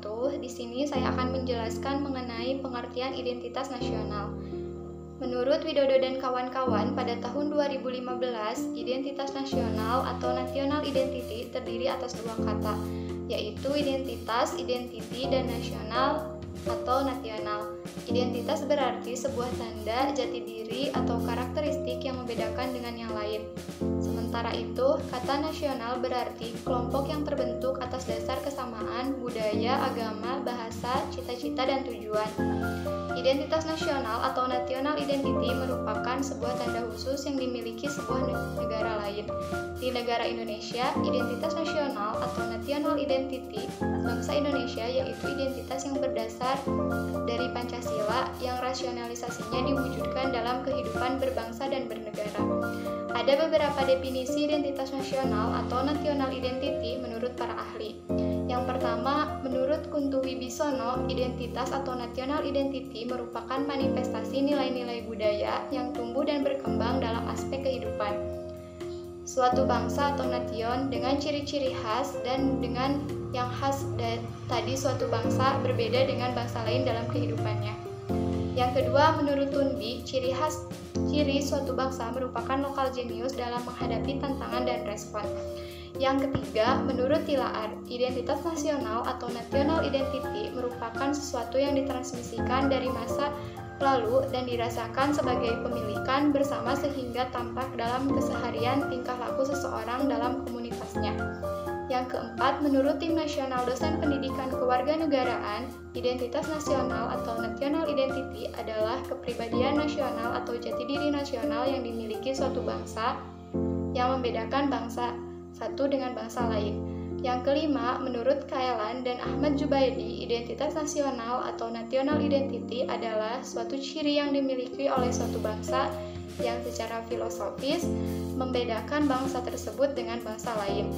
wabarakatuh. Di sini saya akan menjelaskan mengenai pengertian identitas nasional. Menurut Widodo dan kawan-kawan, pada tahun 2015, identitas nasional atau national identity terdiri atas dua kata, yaitu identitas, identity, dan nasional atau nasional. Identitas berarti sebuah tanda jati diri atau karakteristik yang membedakan dengan yang lain. Sementara itu, kata nasional berarti kelompok yang terbentuk atas dasar kesamaan budaya, agama, bahasa, cita-cita, dan tujuan. Identitas nasional atau national identity merupakan sebuah tanda khusus yang dimiliki sebuah negara lain. Di negara Indonesia, identitas nasional atau national identity bangsa Indonesia yaitu identitas yang berdasar dari Pancasila yang rasionalisasinya diwujudkan dalam kehidupan berbangsa dan bernegara. Ada beberapa definisi identitas nasional atau national identity menurut para ahli. Yang pertama, menurut Kunto Wibisono, identitas atau national identity merupakan manifestasi nilai-nilai budaya yang tumbuh dan berkembang dalam aspek kehidupan suatu bangsa atau nation dengan ciri-ciri khas dan dengan yang khas tadi suatu bangsa berbeda dengan bangsa lain dalam kehidupannya. Yang kedua, menurut Tunbi, ciri suatu bangsa merupakan lokal jenius dalam menghadapi tantangan dan respon. Yang ketiga, menurut Tilaar, identitas nasional atau national identity merupakan sesuatu yang ditransmisikan dari masa lalu dan dirasakan sebagai pemilikan bersama sehingga tampak dalam keseharian tingkah laku seseorang dalam komunitasnya. Yang keempat, menurut Tim Nasional Dosen Pendidikan Kewarganegaraan, identitas nasional atau national identity adalah kepribadian nasional atau jati diri nasional yang dimiliki suatu bangsa yang membedakan bangsa satu dengan bangsa lain. Yang kelima, menurut Kaelan dan Ahmad Jubaidi, identitas nasional atau national identity adalah suatu ciri yang dimiliki oleh suatu bangsa yang secara filosofis membedakan bangsa tersebut dengan bangsa lain.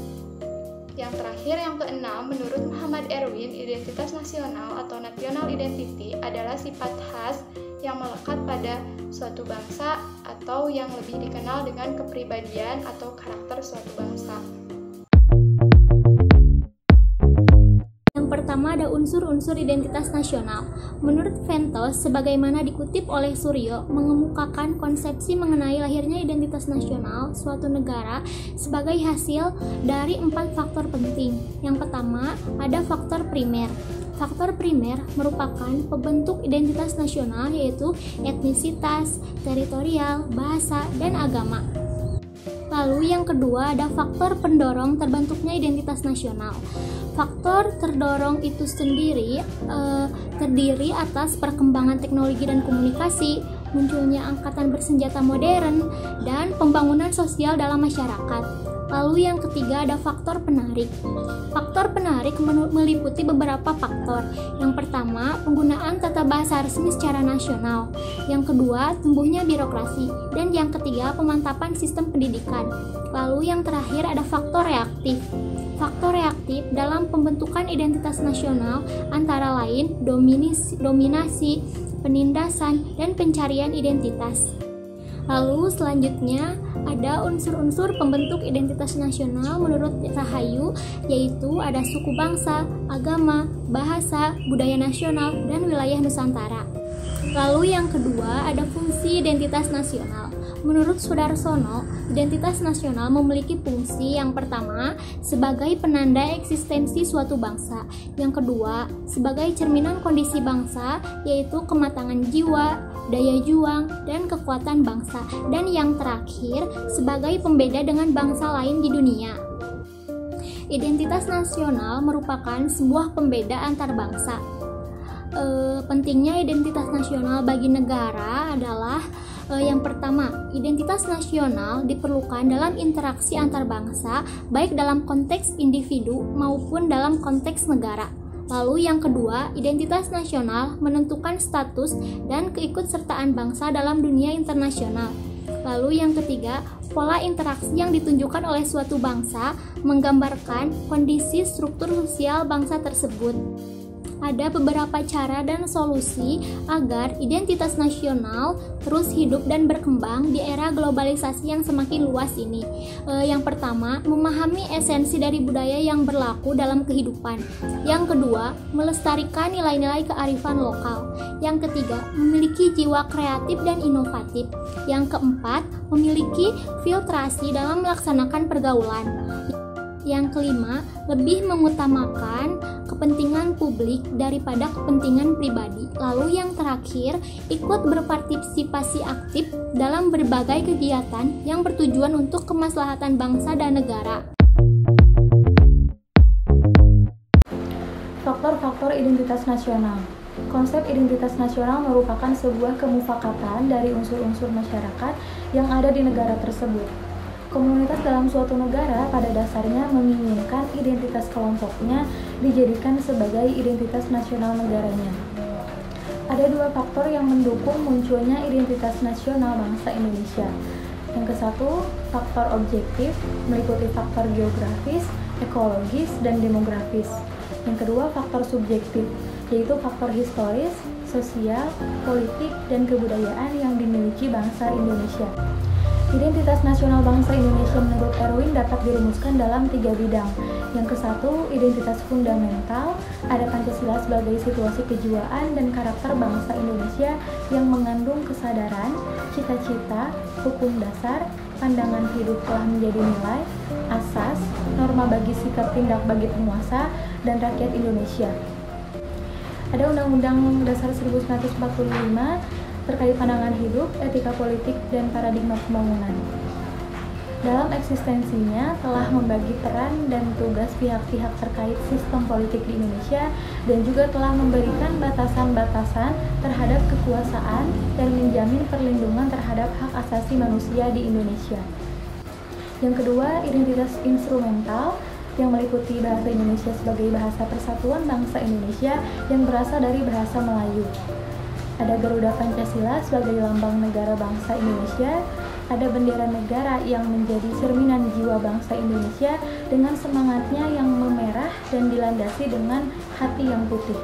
Yang terakhir, yang keenam, menurut Muhammad Erwin, identitas nasional atau national identity adalah sifat khas yang melekat pada suatu bangsa atau yang lebih dikenal dengan kepribadian atau karakter suatu bangsa. Pertama, ada unsur-unsur identitas nasional. Menurut Ventos, sebagaimana dikutip oleh Suryo, mengemukakan konsepsi mengenai lahirnya identitas nasional suatu negara sebagai hasil dari 4 faktor penting. Yang pertama, ada faktor primer. Faktor primer merupakan pembentuk identitas nasional yaitu etnisitas, teritorial, bahasa, dan agama. Lalu yang kedua ada faktor pendorong terbentuknya identitas nasional. Faktor terdorong itu sendiri terdiri atas perkembangan teknologi dan komunikasi, munculnya angkatan bersenjata modern, dan pembangunan sosial dalam masyarakat. Lalu yang ketiga ada faktor penarik. Faktor penarik meliputi beberapa faktor. Yang pertama, penggunaan tata bahasa resmi secara nasional. Yang kedua, tumbuhnya birokrasi. Dan yang ketiga, pemantapan sistem pendidikan. Lalu yang terakhir ada faktor reaktif. Faktor reaktif dalam pembentukan identitas nasional antara lain dominasi, penindasan, dan pencarian identitas. Lalu selanjutnya ada unsur-unsur pembentuk identitas nasional menurut Rahayu, yaitu ada suku bangsa, agama, bahasa, budaya nasional, dan wilayah Nusantara. Lalu yang kedua ada fungsi identitas nasional. Menurut Sudarsono, identitas nasional memiliki fungsi yang pertama sebagai penanda eksistensi suatu bangsa, yang kedua sebagai cerminan kondisi bangsa yaitu kematangan jiwa, daya juang, dan kekuatan bangsa, dan yang terakhir sebagai pembeda dengan bangsa lain di dunia. Identitas nasional merupakan sebuah pembeda antar bangsa. Pentingnya identitas nasional bagi negara adalah yang pertama, identitas nasional diperlukan dalam interaksi antar bangsa, baik dalam konteks individu maupun dalam konteks negara. Lalu yang kedua, identitas nasional menentukan status dan keikutsertaan bangsa dalam dunia internasional. Lalu yang ketiga, pola interaksi yang ditunjukkan oleh suatu bangsa menggambarkan kondisi struktur sosial bangsa tersebut. ada beberapa cara dan solusi agar identitas nasional terus hidup dan berkembang di era globalisasi yang semakin luas ini. Yang pertama, memahami esensi dari budaya yang berlaku dalam kehidupan. Yang kedua, melestarikan nilai-nilai kearifan lokal. Yang ketiga, memiliki jiwa kreatif dan inovatif. Yang keempat, memiliki filtrasi dalam melaksanakan pergaulan. Yang kelima, lebih mengutamakan kepentingan publik daripada kepentingan pribadi. Lalu yang terakhir, ikut berpartisipasi aktif dalam berbagai kegiatan yang bertujuan untuk kemaslahatan bangsa dan negara. Faktor-faktor identitas nasional. Konsep identitas nasional merupakan sebuah kemufakatan dari unsur-unsur masyarakat yang ada di negara tersebut. Komunitas dalam suatu negara pada dasarnya menginginkan identitas kelompoknya dijadikan sebagai identitas nasional negaranya. Ada dua faktor yang mendukung munculnya identitas nasional bangsa Indonesia. Yang ke satu, faktor objektif, meliputi faktor geografis, ekologis, dan demografis. Yang kedua, faktor subjektif, yaitu faktor historis, sosial, politik, dan kebudayaan yang dimiliki bangsa Indonesia. Identitas nasional bangsa Indonesia menurut Erwin dapat dirumuskan dalam 3 bidang. Yang ke satu, identitas fundamental, ada Pancasila sebagai situasi kejiwaan dan karakter bangsa Indonesia yang mengandung kesadaran, cita-cita, hukum dasar, pandangan hidup telah menjadi nilai, asas, norma bagi sikap tindak bagi penguasa, dan rakyat Indonesia. Ada Undang-Undang Dasar 1945 terkait pandangan hidup, etika politik, dan paradigma pembangunan. Dalam eksistensinya telah membagi peran dan tugas pihak-pihak terkait sistem politik di Indonesia dan juga telah memberikan batasan-batasan terhadap kekuasaan dan menjamin perlindungan terhadap hak asasi manusia di Indonesia. Yang kedua, identitas instrumental yang meliputi bahasa Indonesia sebagai bahasa persatuan bangsa Indonesia yang berasal dari bahasa Melayu. Ada Garuda Pancasila sebagai lambang negara bangsa Indonesia, ada bendera negara yang menjadi cerminan jiwa bangsa Indonesia dengan semangatnya yang memerah dan dilandasi dengan hati yang putih.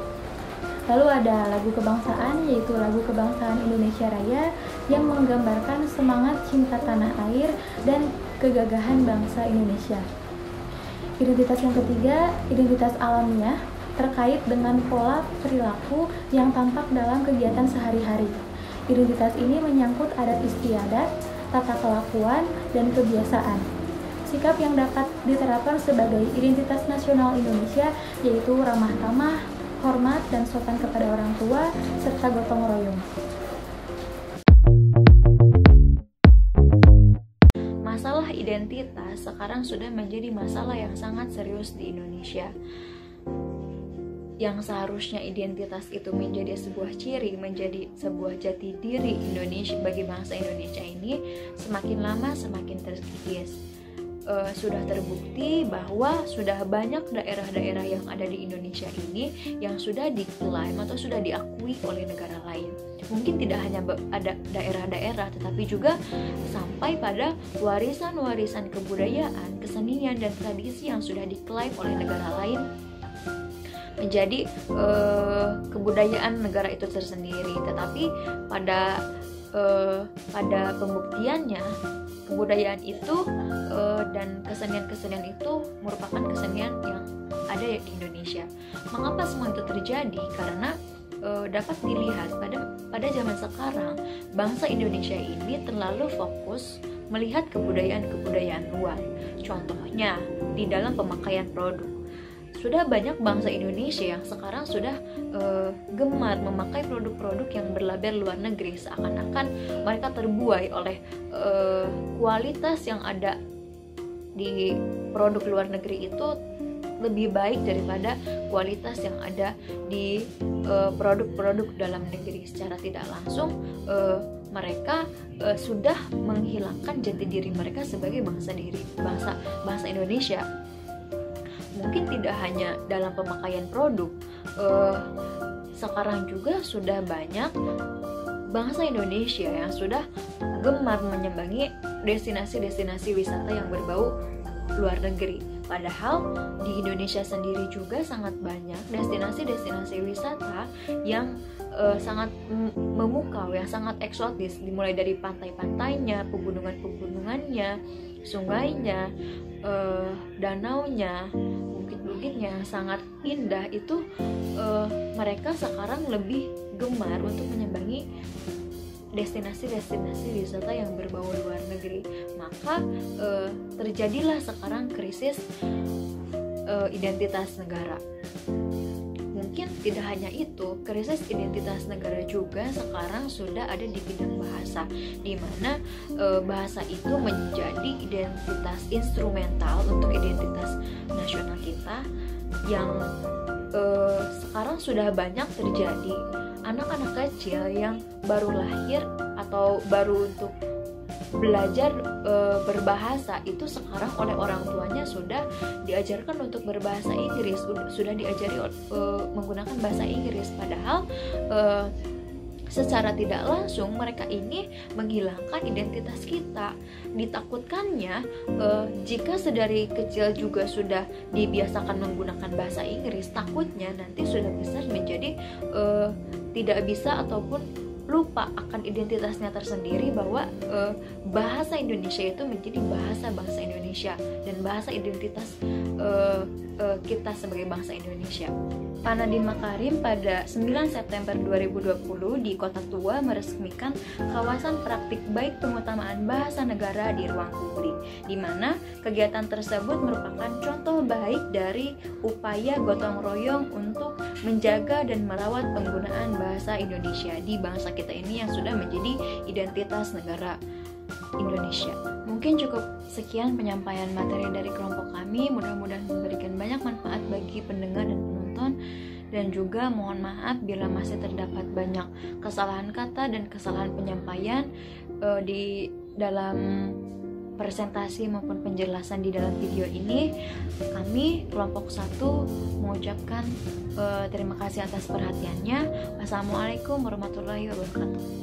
Lalu ada lagu kebangsaan, yaitu lagu kebangsaan Indonesia Raya yang menggambarkan semangat cinta tanah air dan kegagahan bangsa Indonesia. Identitas yang ketiga, identitas alamiah, terkait dengan pola perilaku yang tampak dalam kegiatan sehari-hari. Identitas ini menyangkut adat istiadat, tata kelakuan, dan kebiasaan. Sikap yang dapat diterapkan sebagai identitas nasional Indonesia yaitu ramah tamah, hormat, dan sopan kepada orang tua, serta gotong royong. Masalah identitas sekarang sudah menjadi masalah yang sangat serius di Indonesia. Yang seharusnya identitas itu menjadi sebuah ciri, menjadi sebuah jati diri Indonesia bagi bangsa Indonesia ini, semakin lama semakin terkikis. Sudah terbukti bahwa sudah banyak daerah-daerah yang ada di Indonesia ini yang sudah diklaim atau sudah diakui oleh negara lain. Mungkin tidak hanya ada daerah-daerah, tetapi juga sampai pada warisan-warisan kebudayaan, kesenian, dan tradisi yang sudah diklaim oleh negara lain menjadi kebudayaan negara itu tersendiri. Tetapi pada pembuktiannya, kebudayaan itu dan kesenian-kesenian itu merupakan kesenian yang ada di Indonesia. Mengapa semua itu terjadi? Karena dapat dilihat pada zaman sekarang bangsa Indonesia ini terlalu fokus melihat kebudayaan-kebudayaan luar. Contohnya di dalam pemakaian produk. Sudah banyak bangsa Indonesia yang sekarang sudah gemar memakai produk-produk yang berlabel luar negeri, seakan-akan mereka terbuai oleh kualitas yang ada di produk luar negeri itu lebih baik daripada kualitas yang ada di produk-produk dalam negeri. Secara tidak langsung mereka sudah menghilangkan jati diri mereka sebagai bangsa Indonesia. Mungkin tidak hanya dalam pemakaian produk, sekarang juga sudah banyak bangsa Indonesia yang sudah gemar menyambangi destinasi-destinasi wisata yang berbau luar negeri. Padahal di Indonesia sendiri juga sangat banyak destinasi-destinasi wisata yang sangat memukau, yang sangat eksotis, dimulai dari pantai-pantainya, pegunungan-pegunungannya, sungainya, danaunya, bukit-bukitnya sangat indah. Itu mereka sekarang lebih gemar untuk menyambangi destinasi-destinasi wisata yang berbau luar negeri. Maka terjadilah sekarang krisis identitas negara. Mungkin tidak hanya itu, krisis identitas negara juga sekarang sudah ada di bidang bahasa, di mana bahasa itu menjadi identitas instrumental untuk identitas nasional kita, yang sekarang sudah banyak terjadi anak-anak kecil yang baru lahir atau baru untuk belajar berbahasa itu sekarang oleh orang tuanya sudah diajarkan untuk berbahasa Inggris, sudah diajari menggunakan bahasa Inggris, padahal secara tidak langsung mereka ini menghilangkan identitas kita. Ditakutkannya jika sedari kecil juga sudah dibiasakan menggunakan bahasa Inggris, takutnya nanti sudah besar menjadi tidak bisa ataupun lupa akan identitasnya tersendiri, bahwa bahasa Indonesia itu menjadi bahasa bangsa Indonesia dan bahasa identitas kita sebagai bangsa Indonesia. Pak Nadiem Makarim pada 9 September 2020 di Kota Tua meresmikan kawasan praktik baik pengutamaan bahasa negara di ruang publik, di mana kegiatan tersebut merupakan contoh baik dari upaya gotong royong untuk menjaga dan merawat penggunaan bahasa Indonesia di bangsa kita ini yang sudah menjadi identitas negara Indonesia. Mungkin cukup sekian penyampaian materi dari kelompok kami, mudah-mudahan memberikan banyak manfaat bagi pendengar dan penonton, dan juga mohon maaf bila masih terdapat banyak kesalahan kata dan kesalahan penyampaian di dalam presentasi maupun penjelasan di dalam video ini. Kami kelompok 1 mengucapkan terima kasih atas perhatiannya. Wassalamualaikum warahmatullahi wabarakatuh.